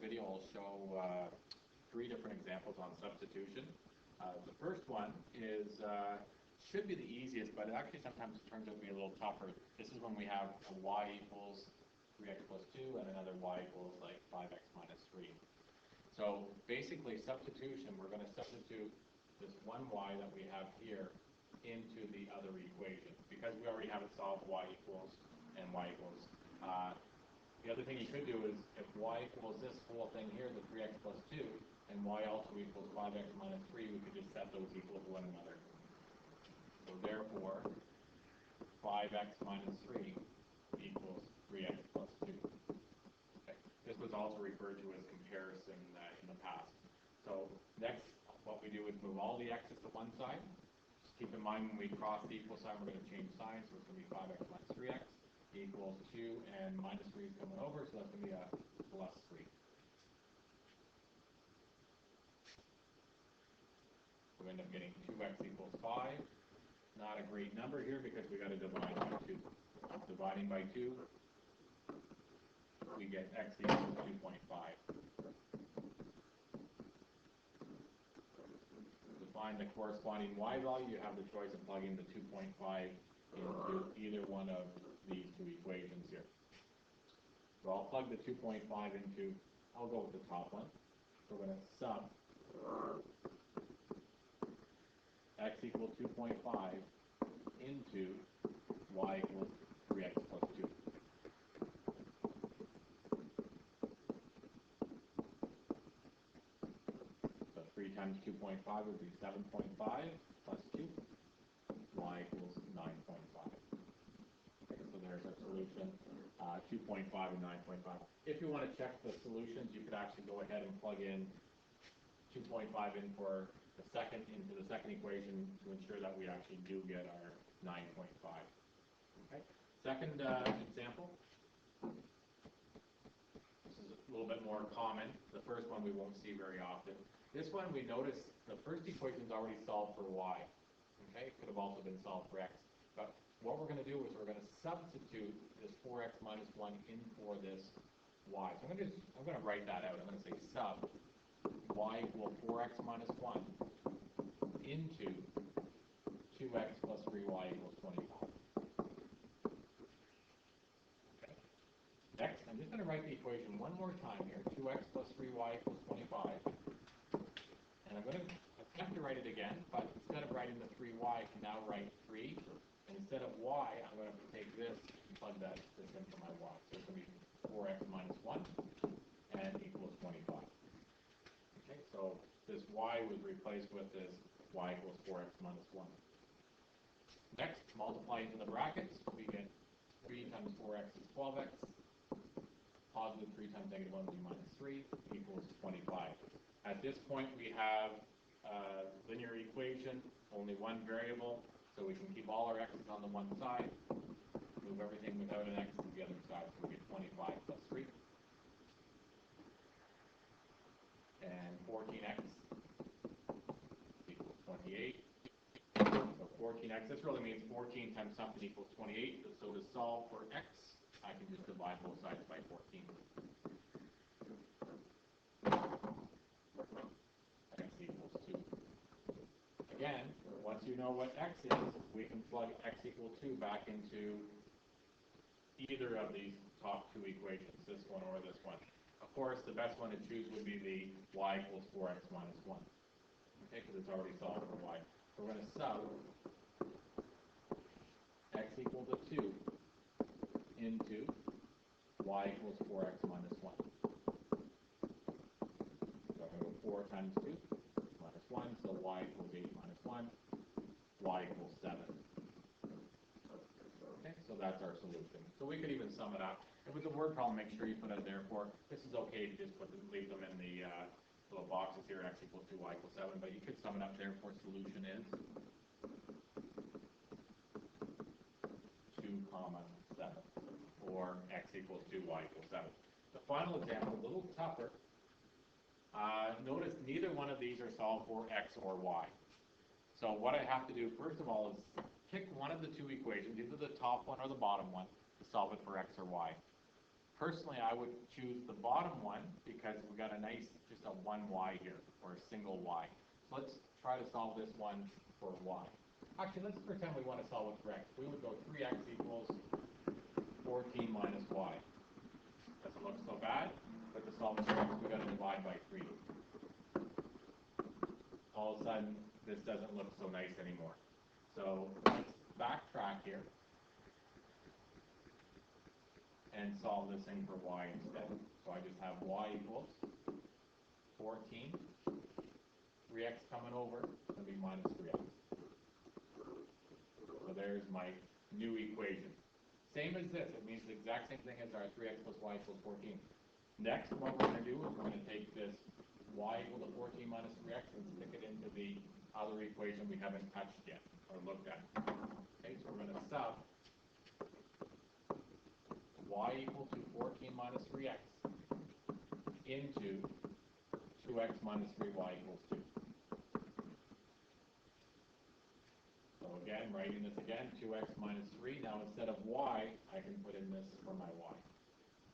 video, I'll show three different examples on substitution. The first one is should be the easiest, but it actually sometimes turns out to be a little tougher. This is when we have a y equals 3x plus 2 and another y equals like 5x minus 3. So basically substitution, we're going to substitute this one y that we have here into the other equation. Because we already have it solved, y equals and y equals. The other thing you could do is, if y equals this whole thing here, the 3x plus 2, and y also equals 5x minus 3, we could just set those equal to one another. So therefore, 5x minus 3 equals 3x plus 2. Okay. This was also referred to as comparison in the past. So next, what we do is move all the x's to one side. Just keep in mind when we cross the equal sign, we're going to change signs, so it's going to be 5x minus 3x. Equals 2, and minus 3 is coming over, so that's going to be a plus 3. So we end up getting 2x equals 5. Not a great number here because we got to divide by 2. Dividing by 2, we get x equals 2.5. To find the corresponding y value, you have the choice of plugging the 2.5 into either one of these two equations here. So I'll plug the 2.5 into, I'll go with the top one. So we're going to sub x equals 2.5 into y equals 3x plus 2. So 3 times 2.5 would be 7.5 plus 2. Y equals 9.5. So there's our solution, 2.5 and 9.5. If you want to check the solutions, you could actually go ahead and plug in 2.5 in for the second into the second equation to ensure that we actually do get our 9.5. Okay. Second example. This is a little bit more common. The first one we won't see very often. This one we notice the first equation is already solved for y. Okay, it could have also been solved for x. But what we're going to do is we're going to substitute this 4x minus 1 in for this y. So I'm going to write that out. I'm going to say sub y equals 4x minus 1 into 2x plus 3y equals 25. Okay. Next, I'm just going to write the equation one more time here. 2x plus 3y equals 25. And I'm going to attempt to write it again, but instead of writing the 3y, I can now write 3. And instead of y, I'm going to take this and plug this in for my y. So it's going to be 4x minus 1 and equals 25. Okay, so this y was replaced with this y equals 4x minus 1. Next, multiply into the brackets. We get 3 times 4x is 12x. Positive 3 times negative 1 will be minus 3 equals 25. At this point, we have a linear equation, only one variable, so we can keep all our x's on the one side, move everything without an x to the other side, so we get 25 plus 3. And 14x equals 28. So 14x, this really means 14 times something equals 28, so to solve for x, I can just divide both sides by 14. X equals 2. Again, once you know what x is, we can plug x equals 2 back into either of these top two equations, this one or this one. Of course, the best one to choose would be the y equals 4x minus 1. Okay, because it's already solved for y. So we're going to sub x equal to 2 into y equals 4x minus 1. So I'm going to go 4 times 2 minus 1, so y equals 8 minus 1, y equals 7. Okay, so that's our solution. So we could even sum it up. If it's a word problem, make sure you put a therefore. This is okay to just leave them in the little boxes here, x equals 2, y equals 7, but you could sum it up. Therefore, solution is 2 comma 7, or x equals 2, y equals 7. The final example, a little tougher. Notice neither one of these are solved for x or y. So what I have to do, first of all, is pick one of the two equations, either the top one or the bottom one, to solve it for x or y. Personally, I would choose the bottom one because we got a nice, just a one y here, or a single y. So let's try to solve this one for y. Actually, let's pretend we want to solve it for x. We would go 3x equals 14 minus y. Doesn't look so bad, but to solve it for x, we've got to divide by 3. All of a sudden, this doesn't look so nice anymore. So let's backtrack here and solve this thing for y instead. So I just have y equals 14. 3x coming over, it's going to be minus 3x. So there's my new equation. Same as this. It means the exact same thing as our 3x plus y equals 14. Next, what we're going to do is we're going to take this y equal to 14 minus 3x and stick it into the other equation we haven't touched yet or looked at. Okay, so we're going to sub y equal to 14 minus 3x into 2x minus 3y equals 2. So again, writing this again, 2x minus 3. Now instead of y, I can put in this for my y.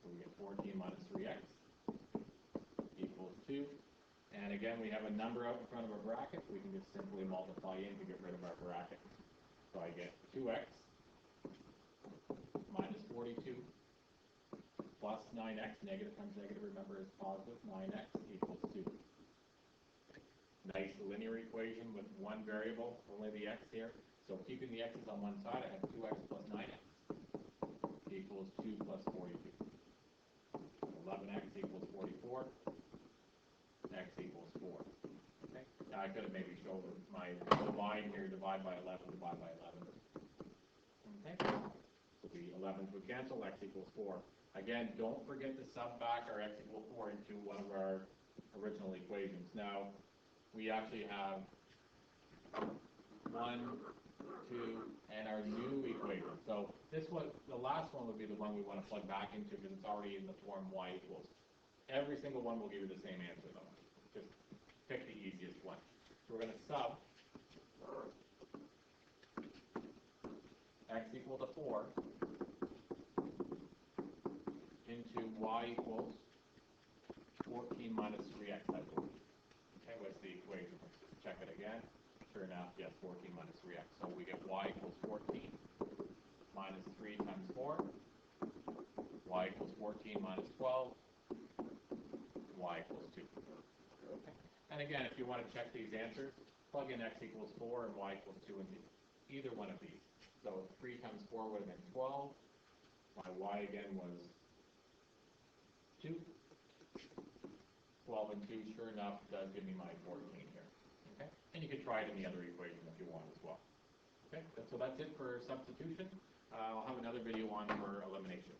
So we get 14 minus 3x equals 2. And again, we have a number out in front of our bracket. We can just simply multiply in to get rid of our bracket. So I get 2x minus 42 plus 9x, negative times negative, remember, is positive, 9x equals 2. Nice linear equation with one variable, only the x here. So keeping the x's on one side, I have 2x plus 9x equals 2 plus 42. 11x equals 44. X equals 4. Okay? Now I could have maybe showed my divide here, divide by 11, divide by 11. Okay? So the 11s would cancel, x equals 4. Again, don't forget to sub back our x equals 4 into one of our original equations. Now, we actually have 1, 2, and our new equation. So this one, the last one would be the one we want to plug back into because it's already in the form y equals. Every single one will give you the same answer though. Just pick the easiest one. So we're going to sub x equal to 4 into y equals 14 minus 3x, I believe. Okay, what's the equation? Let's check it again. Sure enough, yes, 14 minus 3x. So we get y equals 14 minus 3 times 4. Y equals 14 minus 12. Y equals 2. Okay. And again, if you want to check these answers, plug in x equals 4 and y equals 2 into either one of these. So 3 times 4 would have been 12. My y again was 2. 12 and 2, sure enough, does give me my 14 here. Okay? And you can try it in the other equation if you want as well. Okay? So that's it for substitution. I'll have another video on for elimination.